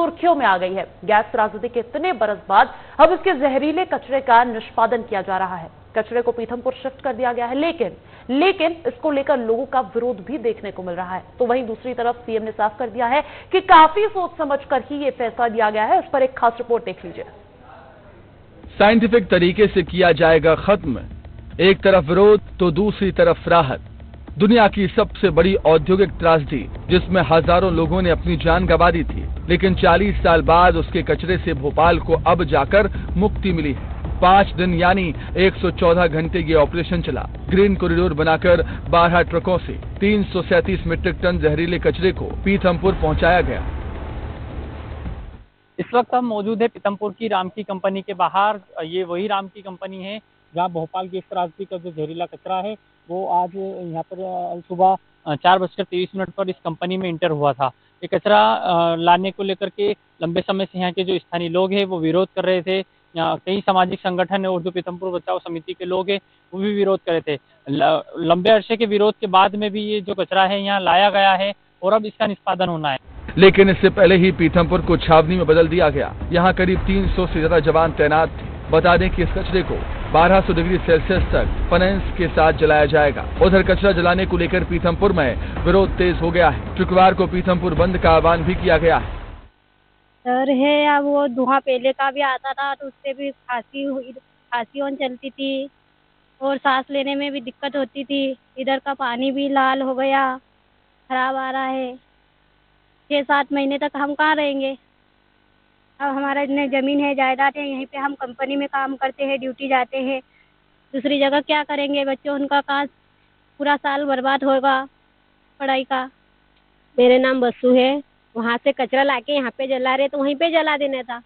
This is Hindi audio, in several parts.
सुर्खियों में आ गई है। गैस त्रासदी के इतने बरस बाद अब इसके जहरीले कचरे का निष्पादन किया जा रहा है। कचरे को पीथमपुर शिफ्ट कर दिया गया है, लेकिन इसको लेकर लोगों का विरोध भी देखने को मिल रहा है। तो वहीं दूसरी तरफ सीएम ने साफ कर दिया है कि काफी सोच समझकर ही ये फैसला लिया गया है। इस पर एक खास रिपोर्ट देख लीजिए। साइंटिफिक तरीके से किया जाएगा खत्म, एक तरफ विरोध तो दूसरी तरफ राहत। दुनिया की सबसे बड़ी औद्योगिक त्रासदी जिसमें हजारों लोगों ने अपनी जान गंवा दी थी, लेकिन 40 साल बाद उसके कचरे से भोपाल को अब जाकर मुक्ति मिली है। 5 दिन यानी 114 घंटे ये ऑपरेशन चला। ग्रीन कॉरिडोर बनाकर 12 ट्रकों से 337 मीट्रिक टन जहरीले कचरे को पीथमपुर पहुंचाया गया। इस वक्त हम मौजूद है पीथमपुर की राम की कंपनी के बाहर। ये वही राम की कंपनी है जहां भोपाल गैस त्रासदी का जो जहरीला कचरा है वो आज यहाँ पर सुबह 4:23 पर इस कंपनी में इंटर हुआ था। ये कचरा लाने को लेकर के लंबे समय से यहाँ के जो स्थानीय लोग हैं वो विरोध कर रहे थे। यहाँ कई सामाजिक संगठन है और जो पीथमपुर बचाओ समिति के लोग हैं वो भी विरोध कर रहे थे। लंबे अरसे के विरोध के बाद में भी ये जो कचरा है यहाँ लाया गया है और अब इसका निष्पादन होना है। लेकिन इससे पहले ही पीथमपुर को छावनी में बदल दिया गया। यहाँ करीब 300 से ज्यादा जवान तैनात थे। बता दें कि इस कचरे को 1200 डिग्री सेल्सियस तक फनेंस के साथ जलाया जाएगा। उधर कचरा जलाने को लेकर पीथमपुर में विरोध तेज हो गया है। शुक्रवार को पीथमपुर बंद का आह्वान भी किया गया है। डर है या वो धुआं पहले का भी आता था तो उससे भी खांसी होने चलती थी और सांस लेने में भी दिक्कत होती थी। इधर का पानी भी लाल हो गया, खराब आ रहा है। 6-7 महीने तक हम कहाँ रहेंगे। अब हमारा इतने जमीन है, जायदाद है, यहीं पे हम कंपनी में काम करते हैं, ड्यूटी जाते हैं। दूसरी जगह क्या करेंगे, बच्चों उनका कहाँ पूरा साल बर्बाद होगा पढ़ाई का। मेरे नाम बसु है। वहाँ से कचरा लाके यहाँ पे जला रहे तो वहीं पे जला देना था।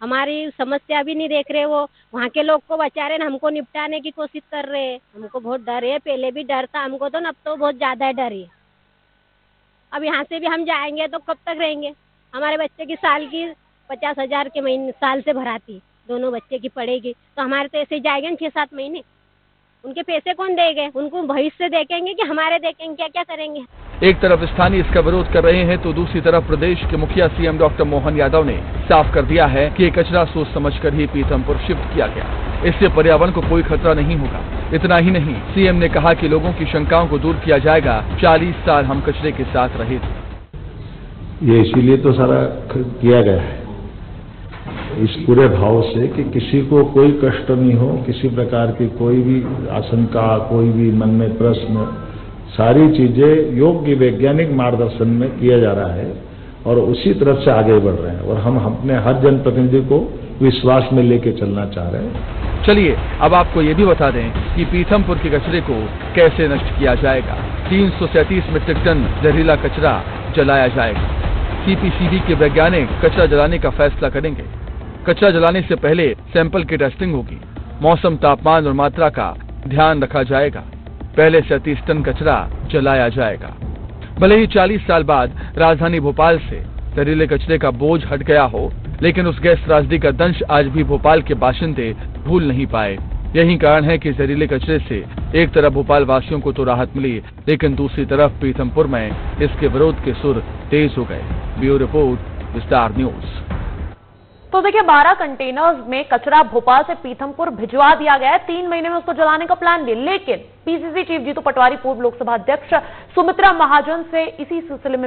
हमारी समस्या भी नहीं देख रहे वो। वहाँ के लोग को बचा रहे, हमको निपटाने की कोशिश कर रहे हैं। हमको बहुत डर है, पहले भी डर था हमको तो, अब तो बहुत ज्यादा डर है। अब यहाँ से भी हम जाएंगे तो कब तक रहेंगे। हमारे बच्चे की साल की 50,000 के महीने साल से भराती, दोनों बच्चे की पड़ेगी तो हमारे तो ऐसे ही जाएंगे 6-7 महीने। उनके पैसे कौन देंगे, उनको भविष्य देखेंगे कि हमारे देखेंगे, क्या क्या करेंगे। एक तरफ स्थानीय इसका विरोध कर रहे हैं तो दूसरी तरफ प्रदेश के मुखिया सीएम डॉक्टर मोहन यादव ने साफ कर दिया है कि ये कचरा सोच समझकर ही पीथमपुर शिफ्ट किया गया। इससे पर्यावरण को कोई खतरा नहीं होगा। इतना ही नहीं, सीएम ने कहा कि लोगों की शंकाओं को दूर किया जाएगा। 40 साल हम कचरे के साथ रहे थे। ये इसीलिए तो सारा किया गया है इस पूरे भाव से कि किसी को कोई कष्ट नहीं हो, किसी प्रकार की कोई भी आशंका, कोई भी मन में प्रश्न, सारी चीजें योग्य वैज्ञानिक मार्गदर्शन में किया जा रहा है और उसी तरफ से आगे बढ़ रहे हैं और हम अपने हर जनप्रतिनिधि को विश्वास में लेके चलना चाह रहे हैं। चलिए अब आपको ये भी बता दें कि पीथमपुर के कचरे को कैसे नष्ट किया जाएगा। 337 मीट्रिक टन जहरीला कचरा जलाया जाएगा। सीपीसीबी के वैज्ञानिक कचरा जलाने का फैसला करेंगे। कचरा जलाने से पहले सैंपल की टेस्टिंग होगी। मौसम, तापमान और मात्रा का ध्यान रखा जाएगा। पहले 37 टन कचरा जलाया जाएगा। भले ही 40 साल बाद राजधानी भोपाल से जहरीले कचरे का बोझ हट गया हो, लेकिन उस गैस त्रासदी का दंश आज भी भोपाल के बाशिंदे भूल नहीं पाए। यही कारण है कि जहरीले कचरे से एक तरफ भोपाल वासियों को तो राहत मिली, लेकिन दूसरी तरफ पीथमपुर में इसके विरोध के सुर तेज हो गए। ब्यूरो रिपोर्ट, विस्तार न्यूज। तो देखिए, 12 कंटेनर्स में कचरा भोपाल से पीथमपुर भिजवा दिया गया है। 3 महीने में उसको जलाने का प्लान भी, लेकिन पीसीसी चीफ जीतू पटवारी पूर्व लोकसभा अध्यक्ष सुमित्रा महाजन से इसी सिलसिले में